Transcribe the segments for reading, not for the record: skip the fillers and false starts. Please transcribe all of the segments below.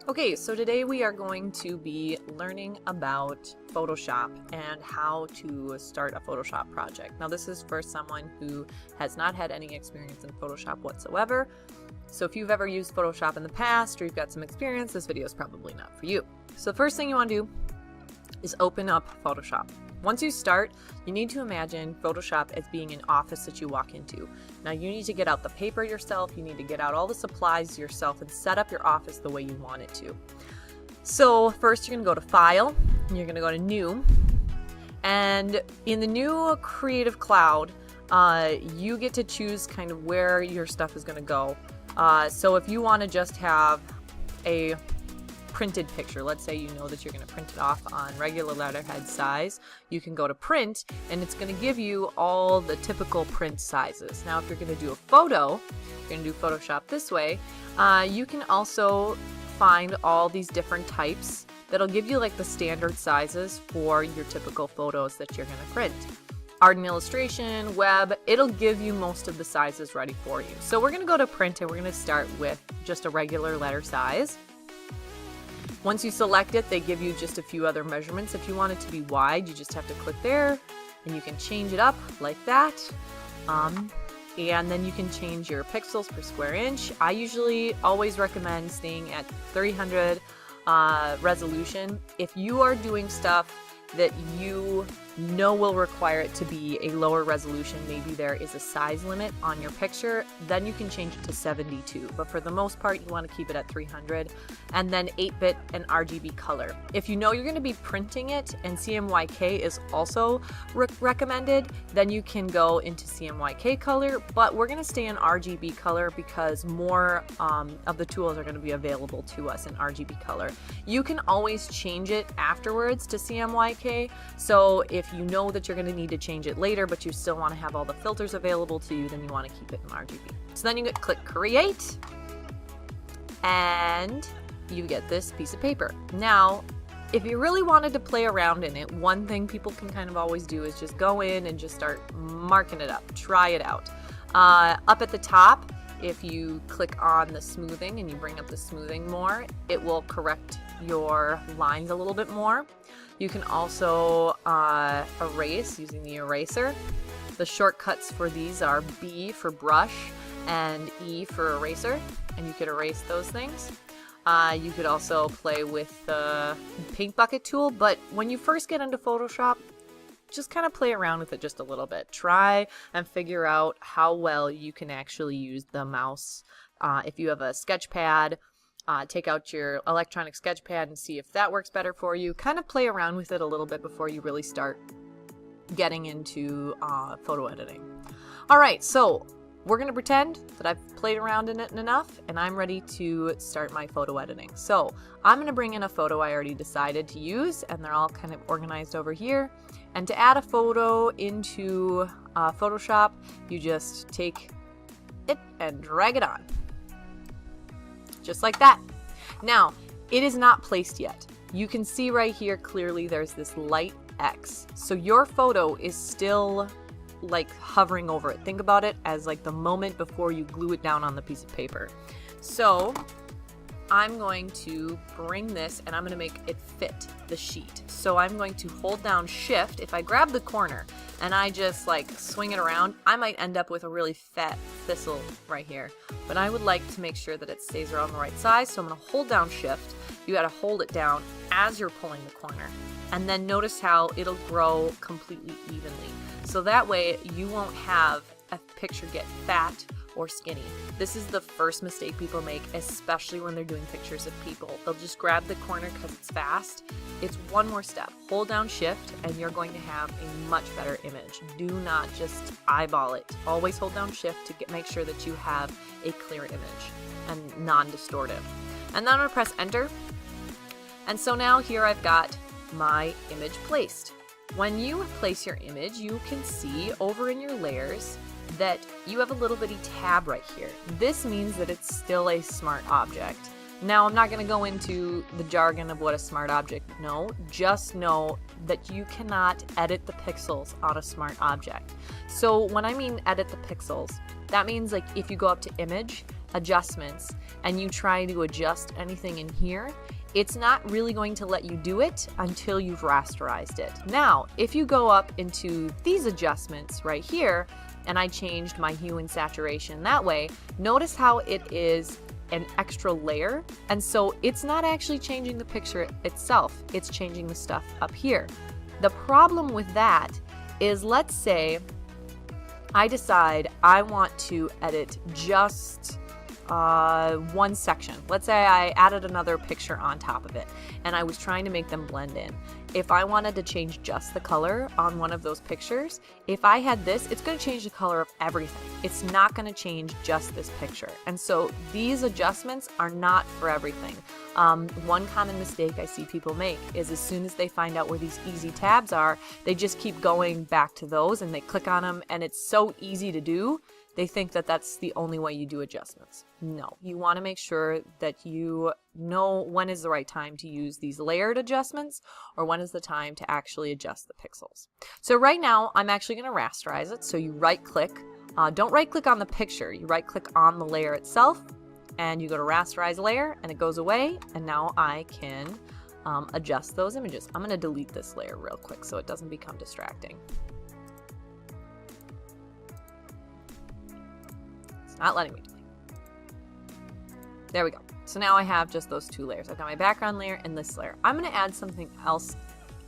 Okay, so today we are going to be learning about Photoshop and how to start a Photoshop project. Now this is for someone who has not had any experience in Photoshop whatsoever. So if you've ever used Photoshop in the past or you've got some experience, this video is probably not for you. So the first thing you want to do is open up Photoshop. Once you start, you need to imagine Photoshop as being an office that you walk into. Now you need to get out the paper yourself, you need to get out all the supplies yourself and set up your office the way you want it to. So first you're going to go to File, and you're going to go to New, and in the new Creative Cloud, you get to choose kind of where your stuff is going to go. So if you want to just have a printed picture, let's say you know that you're going to print it off on regular letterhead size, you can go to print and it's going to give you all the typical print sizes. Now if you're going to do a photo, you're going to do Photoshop this way, you can also find all these different types that'll give you like the standard sizes for your typical photos that you're going to print. Art and illustration, web, it'll give you most of the sizes ready for you. So we're going to go to print and we're going to start with just a regular letter size. Once you select it, they give you just a few other measurements. If you want it to be wide, you just have to click there and you can change it up like that. And then you can change your pixels per square inch. I usually always recommend staying at 300 resolution. If you are doing stuff that you know will require it to be a lower resolution, maybe there is a size limit on your picture, then you can change it to 72. But for the most part, you want to keep it at 300. And then 8-bit and RGB color. If you know you're going to be printing it and CMYK is also recommended, then you can go into CMYK color, but we're going to stay in RGB color because more of the tools are going to be available to us in RGB color. You can always change it afterwards to CMYK, so if you know that you're going to need to change it later, but you still want to have all the filters available to you, then you want to keep it in RGB. So then you click Create, and you get this piece of paper. Now, if you really wanted to play around in it, one thing people can kind of always do is just go in and just start marking it up, try it out. Up at the top, if you click on the smoothing and you bring up the smoothing more, it will correct your lines a little bit more. You can also erase using the eraser. The shortcuts for these are B for brush and E for eraser, and you could erase those things. You could also play with the paint bucket tool, but when you first get into Photoshop, just kind of play around with it just a little bit. Try and figure out how well you can actually use the mouse. If you have a sketch pad, take out your electronic sketch pad and see if that works better for you. Kind of play around with it a little bit before you really start getting into photo editing. All right, so we're going to pretend that I've played around in it enough and I'm ready to start my photo editing. So I'm going to bring in a photo I already decided to use, and they're all kind of organized over here. And to add a photo into Photoshop, you just take it and drag it on. Just like that. Now, it is not placed yet. You can see right here clearly there's this light X. So your photo is still like hovering over it. Think about it as like the moment before you glue it down on the piece of paper. So I'm going to bring this and I'm going to make it fit the sheet. So I'm going to hold down Shift. If I grab the corner and I just like swing it around, I might end up with a really fat thistle right here. But I would like to make sure that it stays around the right size. So I'm going to hold down Shift. You got to hold it down as you're pulling the corner. And then notice how it'll grow completely evenly. So that way you won't have a picture get fat or skinny. This is the first mistake people make, especially when they're doing pictures of people. They'll just grab the corner because it's fast. It's one more step. Hold down Shift and you're going to have a much better image. Do not just eyeball it. Always hold down Shift to make sure that you have a clear image and non-distortive. And then I'm going to press Enter. And so now here I've got my image placed. When you place your image, you can see over in your layers that you have a little bitty tab right here. This means that it's still a smart object. Now, I'm not going to go into the jargon of what a smart object is. Just know that you cannot edit the pixels on a smart object. So when I mean edit the pixels, that means like if you go up to image adjustments and you try to adjust anything in here, it's not really going to let you do it until you've rasterized it. Now, if you go up into these adjustments right here, and I changed my hue and saturation that way, notice how it is an extra layer, and so it's not actually changing the picture itself, it's changing the stuff up here. The problem with that is, let's say I decide I want to edit just one section. Let's say I added another picture on top of it and I was trying to make them blend in. If I wanted to change just the color on one of those pictures, if I had this, it's going to change the color of everything. It's not going to change just this picture. And so these adjustments are not for everything. One common mistake I see people make is as soon as they find out where these easy tabs are, they just keep going back to those and they click on them, and it's so easy to do. They think that that's the only way you do adjustments. No, you want to make sure that you know when is the right time to use these layered adjustments or when is the time to actually adjust the pixels. So right now I'm actually going to rasterize it. So you right click, don't right click on the picture, you right click on the layer itself and you go to rasterize layer and it goes away, and now I can adjust those images. I'm going to delete this layer real quick so it doesn't become distracting. Not letting me delete. There we go. So now I have just those two layers. I've got my background layer and this layer. I'm going to add something else.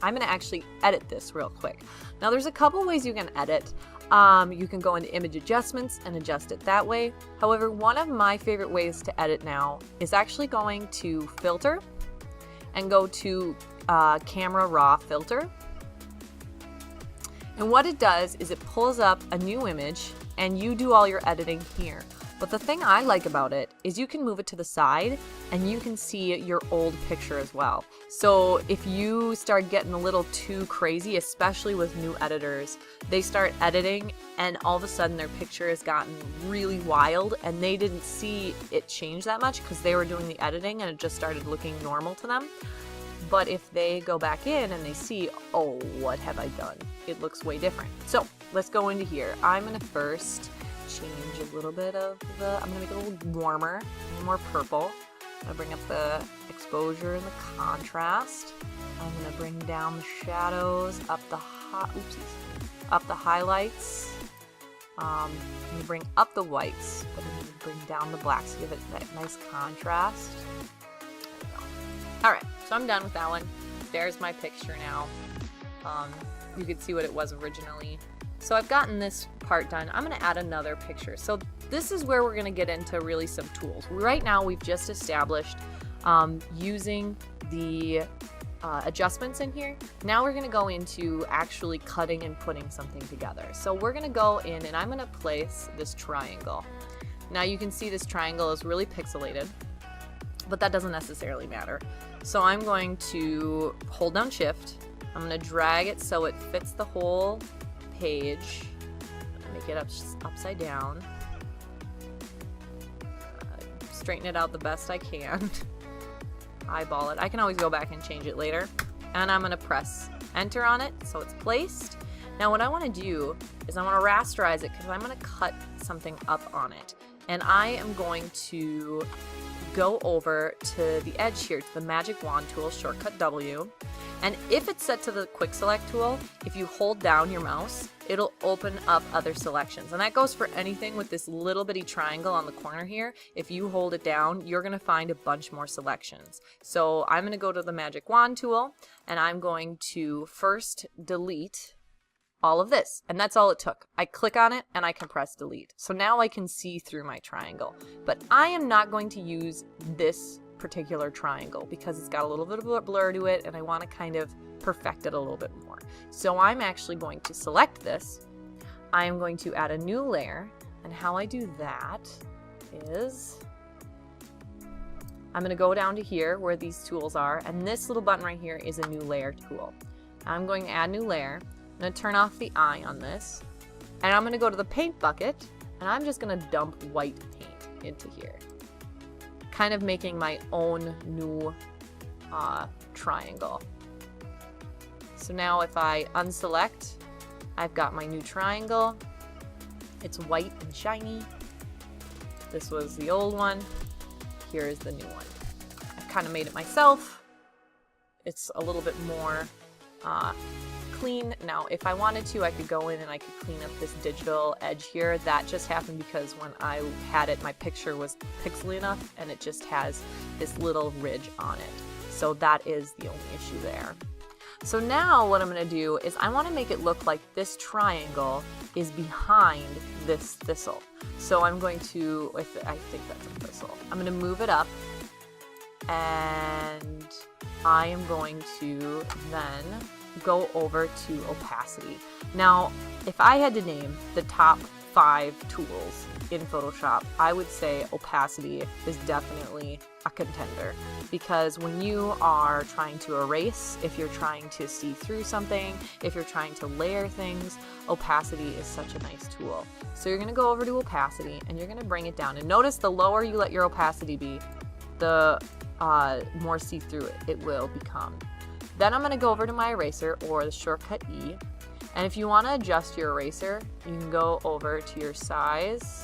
I'm going to actually edit this real quick. Now there's a couple ways you can edit. You can go into image adjustments and adjust it that way. However, one of my favorite ways to edit now is actually going to filter and go to camera raw filter. And what it does is it pulls up a new image and you do all your editing here. But the thing I like about it is you can move it to the side and you can see your old picture as well. So if you start getting a little too crazy, especially with new editors, they start editing and all of a sudden their picture has gotten really wild and they didn't see it change that much because they were doing the editing and it just started looking normal to them. But if they go back in and they see, oh, what have I done? It looks way different. So let's go into here. I'm going to first change a little bit of I'm going to make it a little warmer, a little more purple. I'm going to bring up the exposure and the contrast. I'm going to bring down the shadows, up the highlights. I'm going to bring up the whites, but I'm going to bring down the blacks to give it that nice contrast. Alright, so I'm done with that one. There's my picture now. You can see what it was originally. So I've gotten this part done. I'm going to add another picture. So this is where we're going to get into really some tools. Right now we've just established using the adjustments in here. Now we're going to go into actually cutting and putting something together. So we're going to go in and I'm going to place this triangle. Now you can see this triangle is really pixelated, but that doesn't necessarily matter. So I'm going to hold down shift. I'm going to drag it so it fits the whole page. Make it upside down. Straighten it out the best I can. Eyeball it. I can always go back and change it later. And I'm going to press enter on it so it's placed. Now what I want to do is I want to rasterize it because I'm going to cut something up on it. And I am going to go over to the edge here, to the magic wand tool, shortcut W. And if it's set to the quick select tool, if you hold down your mouse, it'll open up other selections. And that goes for anything with this little bitty triangle on the corner here. If you hold it down, you're going to find a bunch more selections. So I'm going to go to the magic wand tool and I'm going to first delete all of this, and that's all it took. I click on it and I can press delete. So now I can see through my triangle, but I am not going to use this particular triangle because it's got a little bit of blur to it and I want to kind of perfect it a little bit more. So I'm actually going to select this. I am going to add a new layer, and how I do that is I'm going to go down to here where these tools are, and this little button right here is a new layer tool. I'm going to add new layer. I'm going to turn off the eye on this, and I'm going to go to the paint bucket, and I'm just going to dump white paint into here, kind of making my own new triangle. So now if I unselect, I've got my new triangle. It's white and shiny. This was the old one. Here is the new one. I've kind of made it myself. It's a little bit more clean. Now, if I wanted to, I could go in and I could clean up this digital edge here. That just happened because when I had it, my picture was pixely enough and it just has this little ridge on it. So that is the only issue there. So now what I'm going to do is I want to make it look like this triangle is behind this thistle. So I'm going to, I think that's a thistle. I'm going to move it up and I am going to then go over to opacity. Now, if I had to name the top 5 tools in Photoshop, I would say opacity is definitely a contender, because when you are trying to erase, if you're trying to see through something, if you're trying to layer things, opacity is such a nice tool. So you're going to go over to opacity and you're going to bring it down, and notice the lower you let your opacity be, the more see-through it will become. Then I'm going to go over to my eraser, or the shortcut E, and if you want to adjust your eraser, you can go over to your size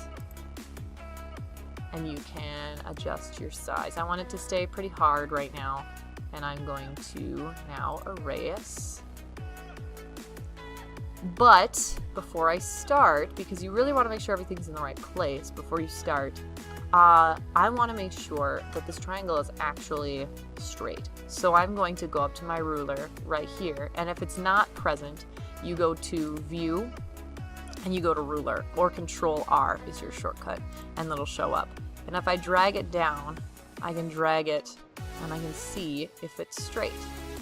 and you can adjust your size. I want it to stay pretty hard right now, and I'm going to now erase. But before I start, because you really want to make sure everything's in the right place before you start, I want to make sure that this triangle is actually straight. So I'm going to go up to my ruler right here, and if it's not present, you go to View and you go to Ruler, or Control R is your shortcut, and it'll show up. And if I drag it down, I can drag it and I can see if it's straight.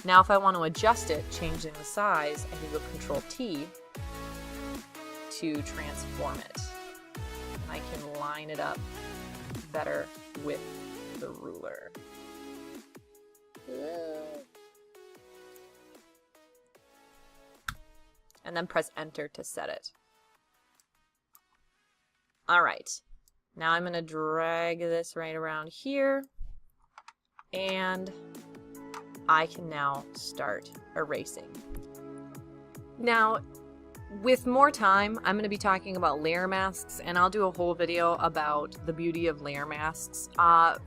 Now if I want to adjust it, changing the size, I can go Control T to transform it. And I can line it up better with the ruler. And then press Enter to set it. All right, now I'm gonna drag this right around here, and I can now start erasing. Now, with more time, I'm going to be talking about layer masks, and I'll do a whole video about the beauty of layer masks.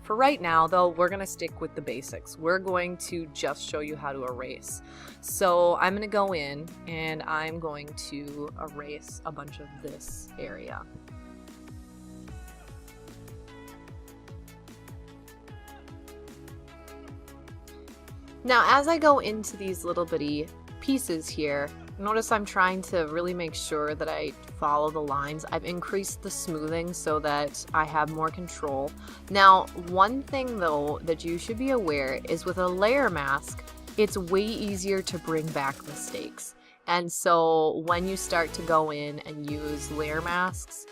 For right now, though, we're going to stick with the basics. We're going to just show you how to erase. So I'm going to go in and I'm going to erase a bunch of this area. Now, as I go into these little bitty pieces here, notice I'm trying to really make sure that I follow the lines. I've increased the smoothing so that I have more control. Now, one thing though that you should be aware is with a layer mask, it's way easier to bring back mistakes. And so when you start to go in and use layer masks,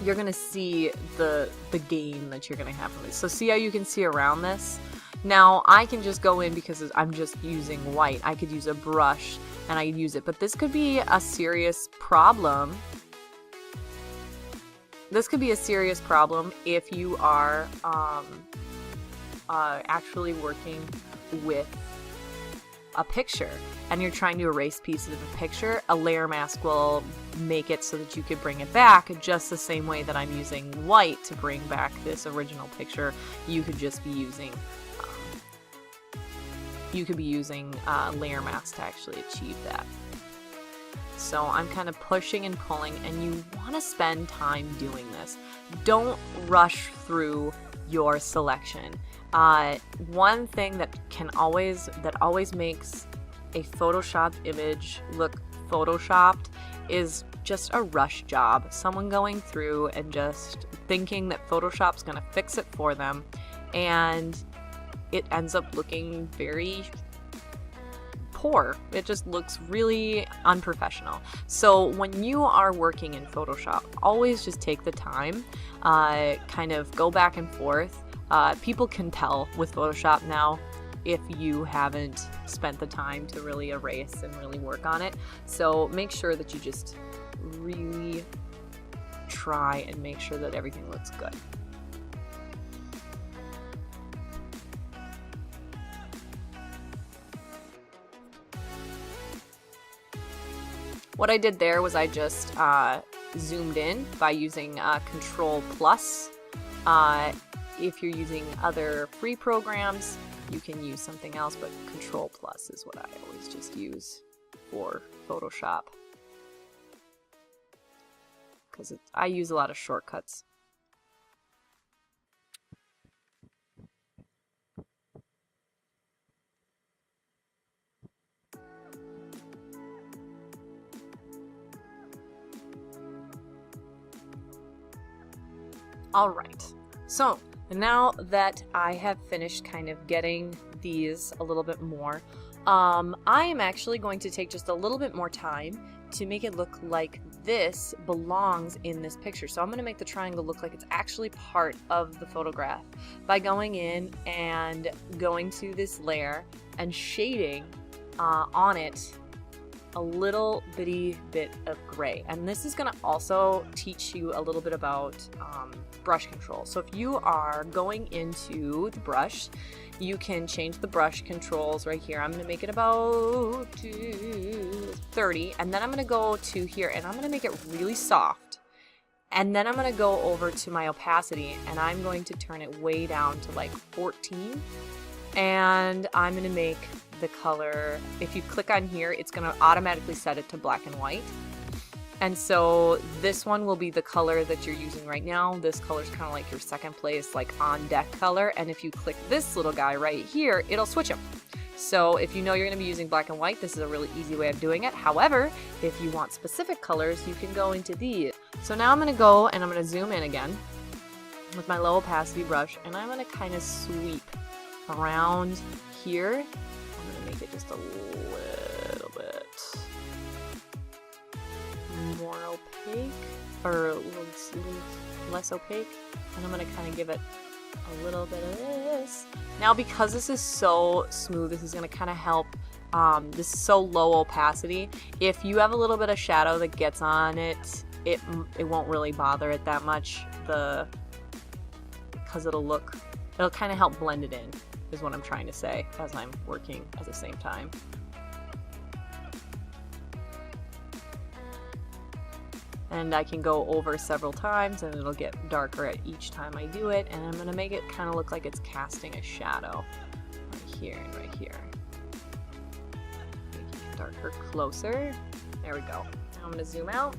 you're gonna see the gain that you're gonna have from it. So see how you can see around this? Now I can just go in because I'm just using white. I could use a brush and I could use it, but this could be a serious problem. This could be a serious problem if you are actually working with a picture and you're trying to erase pieces of a picture. A layer mask will make it so that you could bring it back just the same way that I'm using white to bring back this original picture. You could just be using layer mask to actually achieve that. So I'm kind of pushing and pulling, and you want to spend time doing this. Don't rush through your selection. One thing that always makes a photoshopped image look photoshopped is just a rush job. Someone going through and just thinking that Photoshop's gonna fix it for them, and it ends up looking very poor. It just looks really unprofessional. So when you are working in Photoshop, always just take the time, kind of go back and forth. People can tell with Photoshop now if you haven't spent the time to really erase and really work on it. So make sure that you just really try and make sure that everything looks good. What I did there was I just zoomed in by using Control+ If you're using other free programs, you can use something else, but Control Plus is what I always just use for Photoshop, because I use a lot of shortcuts. All right, so now that I have finished kind of getting these a little bit more, I am actually going to take just a little bit more time to make it look like this belongs in this picture. So I'm going to make the triangle look like it's actually part of the photograph by going in and going to this layer and shading on it a little bitty bit of gray. And this is going to also teach you a little bit about brush control. So if you are going into the brush, you can change the brush controls right here. I'm going to make it about 30, and then I'm going to go to here and I'm going to make it really soft. And then I'm going to go over to my opacity and I'm going to turn it way down to like 14. And I'm going to make the color, if you click on here, it's going to automatically set it to black and white. And so this one will be the color that you're using right now. This color is kind of like your second place, like on deck color. And if you click this little guy right here, it'll switch them. So if you know you're going to be using black and white, this is a really easy way of doing it. However, if you want specific colors, you can go into these. So now I'm going to go and I'm going to zoom in again with my low opacity brush, and I'm going to kind of sweep around here. I'm going to make it just a little bit more opaque, or a little less opaque, and I'm going to kind of give it a little bit of this. Now because this is so smooth, this is going to kind of help. This is so low opacity. If you have a little bit of shadow that gets on it, it won't really bother it that much, because it'll kind of help blend it in, is what I'm trying to say as I'm working at the same time. And I can go over several times and it'll get darker at each time I do it, and I'm going to make it kind of look like it's casting a shadow right here and right here. Make it darker closer. There we go. Now I'm going to zoom out.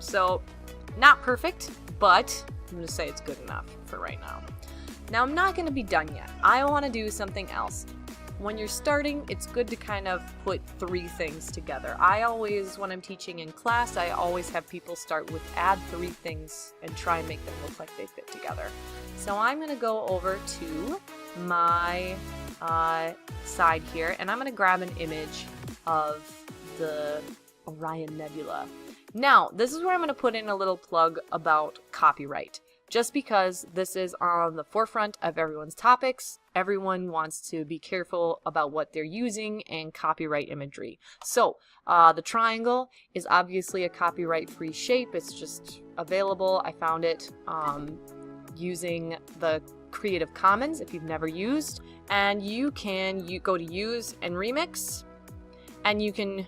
So not perfect, but I'm going to say it's good enough for right now. Now I'm not going to be done yet. I want to do something else. When you're starting, it's good to kind of put three things together. I always, when I'm teaching in class, I always have people start with add three things and try and make them look like they fit together. So I'm going to go over to my side here, and I'm going to grab an image of the Orion Nebula. Now, this is where I'm going to put in a little plug about copyright. Just because this is on the forefront of everyone's topics, everyone wants to be careful about what they're using and copyright imagery. So the triangle is obviously a copyright-free shape. It's just available. I found it using the Creative Commons if you've never used. And you go to Use and Remix, and you can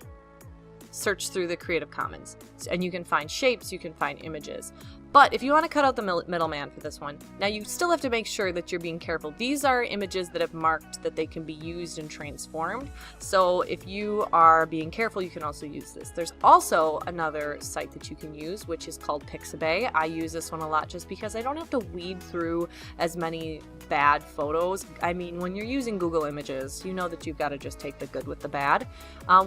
search through the Creative Commons. And you can find shapes, you can find images. But if you want to cut out the middleman for this one, now you still have to make sure that you're being careful. These are images that have marked that they can be used and transformed. So if you are being careful, you can also use this. There's also another site that you can use, which is called Pixabay. I use this one a lot just because I don't have to weed through as many bad photos. I mean, when you're using Google Images, you know that you've got to just take the good with the bad.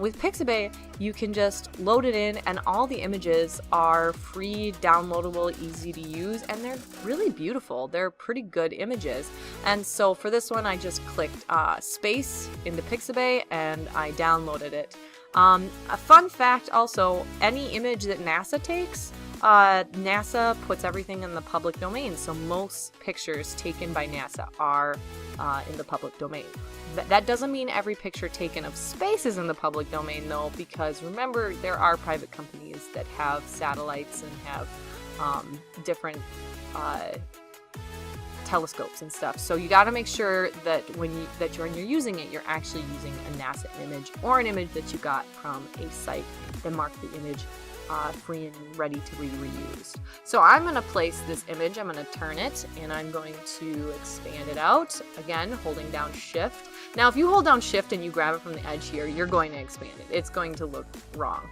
With Pixabay, you can just load it in, and all the images are free, downloadable, easy to use, and they're really beautiful. They're pretty good images. And so for this one, I just clicked space into Pixabay and I downloaded it. A fun fact also, any image that NASA takes, NASA puts everything in the public domain, so most pictures taken by NASA are in the public domain. That doesn't mean every picture taken of space is in the public domain though, because remember, there are private companies that have satellites and have different telescopes and stuff. So you got to make when you're using it, you're actually using a NASA image or an image that you got from a site that marked the image free and ready to be reused. So I'm going to place this image, I'm going to turn it, and I'm going to expand it out, again holding down shift. Now if you hold down shift and you grab it from the edge here, you're going to expand it. It's going to look wrong.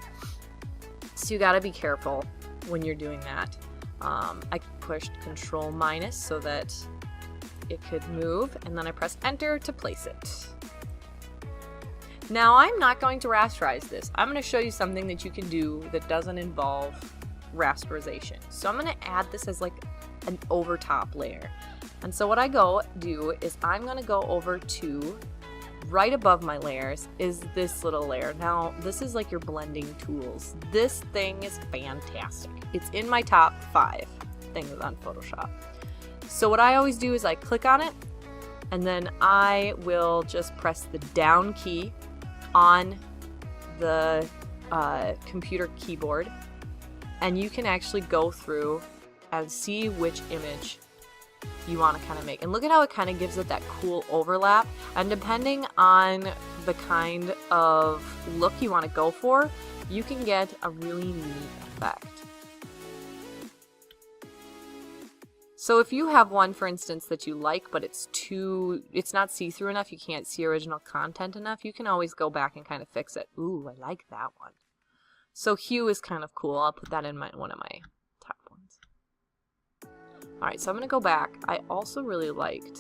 So you got to be careful when you're doing that. I pushed Control minus so that it could move, and then I press enter to place it. Now I'm not going to rasterize this. I'm going to show you something that you can do that doesn't involve rasterization. So I'm going to add this as like an overtop layer. And so what I do is I'm going to go over to right above my layers is this little layer. Now this is like your blending tools. This thing is fantastic. It's in my top 5 things on Photoshop. So what I always do is I click on it, and then I will just press the down key on the computer keyboard, and you can actually go through and see which image you want to kind of make. And look at how it kind of gives it that cool overlap, and depending on the kind of look you want to go for, you can get a really neat effect. So if you have one, for instance, that you like, but it's not see-through enough, you can't see original content enough, you can always go back and kind of fix it. Ooh, I like that one. So hue is kind of cool. I'll put that in one of my top ones. All right, so I'm going to go back. I also really liked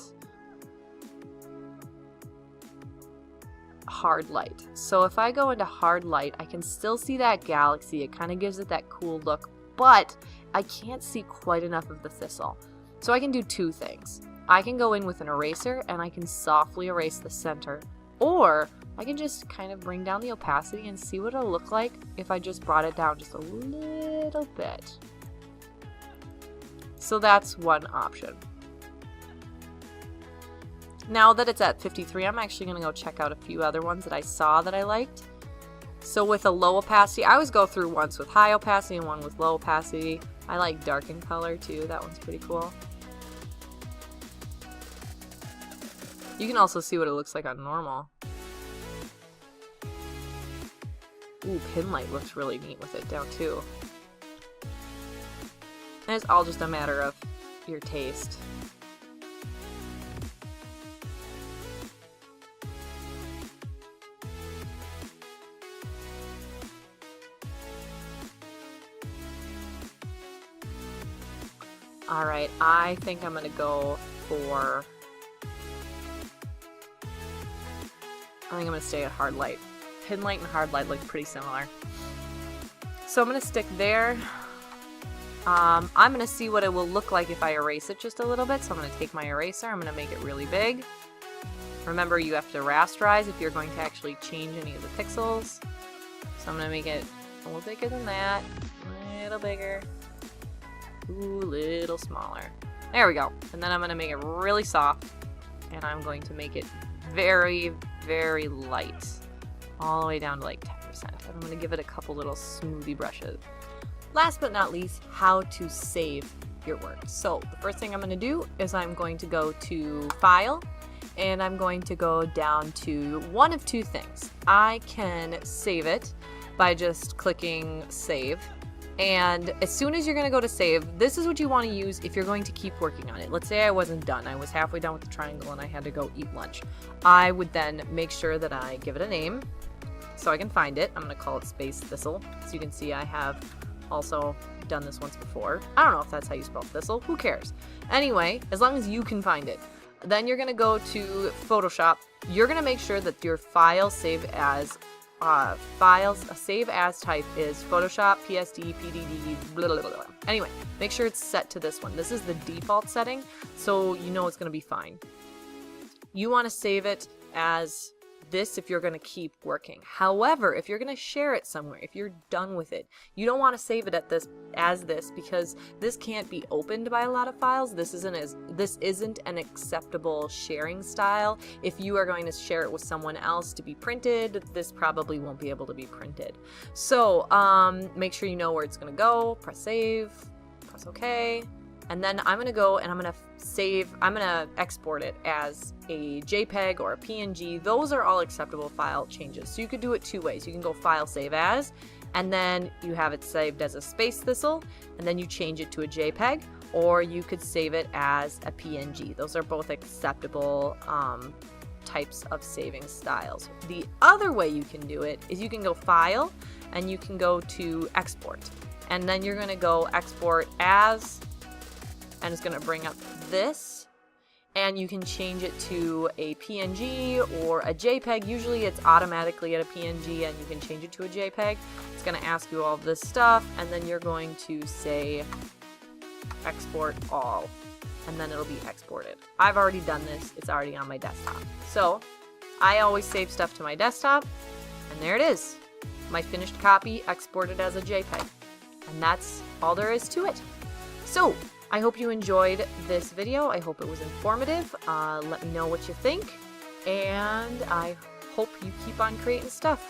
hard light. So if I go into hard light, I can still see that galaxy. It kind of gives it that cool look, but I can't see quite enough of the thistle. So I can do 2 things. I can go in with an eraser and I can softly erase the center, or I can just kind of bring down the opacity and see what it'll look like if I just brought it down just a little bit. So that's one option. Now that it's at 53, I'm actually going to go check out a few other ones that I saw that I liked. So with a low opacity, I always go through ones with high opacity and one with low opacity. I like darken color too, that one's pretty cool. You can also see what it looks like on normal. Ooh, pin light looks really neat with it down too. And it's all just a matter of your taste. Alright, I think I'm gonna go for... I think I'm gonna stay at hard light. Pin light and hard light look pretty similar. So I'm gonna stick there. I'm gonna see what it will look like if I erase it just a little bit. So I'm gonna take my eraser, I'm gonna make it really big. Remember, you have to rasterize if you're going to actually change any of the pixels. So I'm gonna make it a little bigger than that, a little bigger. Ooh, little smaller. There we go. And then I'm going to make it really soft, and I'm going to make it very, very light, all the way down to like 10%. And I'm going to give it a couple little smoothie brushes. Last but not least, how to save your work. So the first thing I'm going to do is I'm going to go to File, and I'm going to go down to one of 2 things. I can save it by just clicking Save. And as soon as you're going to go to save, this is what you want to use if you're going to keep working on it. Let's say I wasn't done. I was halfway done with the triangle and I had to go eat lunch. I would then make sure that I give it a name so I can find it. I'm going to call it Space Thistle. So you can see I have also done this once before. I don't know if that's how you spell thistle. Who cares? Anyway, as long as you can find it. Then you're going to go to Photoshop. You're going to make sure that your file save as save as type is Photoshop, PSD, PDD, blah, blah, blah, blah. Anyway, make sure it's set to this one. This is the default setting, so you know it's going to be fine. You want to save it as this if you're going to keep working. However, if you're going to share it somewhere, if you're done with it, you don't want to save it at as this because this can't be opened by a lot of files. This isn't an acceptable sharing style. If you are going to share it with someone else to be printed, this probably won't be able to be printed. So make sure you know where it's going to go. Press save, press OK, And then I'm going to go and I'm going to export it as a JPEG or a PNG. Those are all acceptable file changes. So you could do it two ways. You can go File, Save As, and then you have it saved as a Space Thistle, and then you change it to a JPEG, or you could save it as a PNG. Those are both acceptable types of saving styles. The other way you can do it is you can go File, and you can go to Export. And then you're going to go Export As, and it's going to bring up this, and you can change it to a PNG or a JPEG. Usually it's automatically at a PNG, and you can change it to a JPEG. It's going to ask you all of this stuff, and then you're going to say Export All, and then it'll be exported. I've already done this. It's already on my desktop. So I always save stuff to my desktop, and there it is. My finished copy exported as a JPEG. And that's all there is to it. So I hope you enjoyed this video. I hope it was informative. Let me know what you think, and I hope you keep on creating stuff.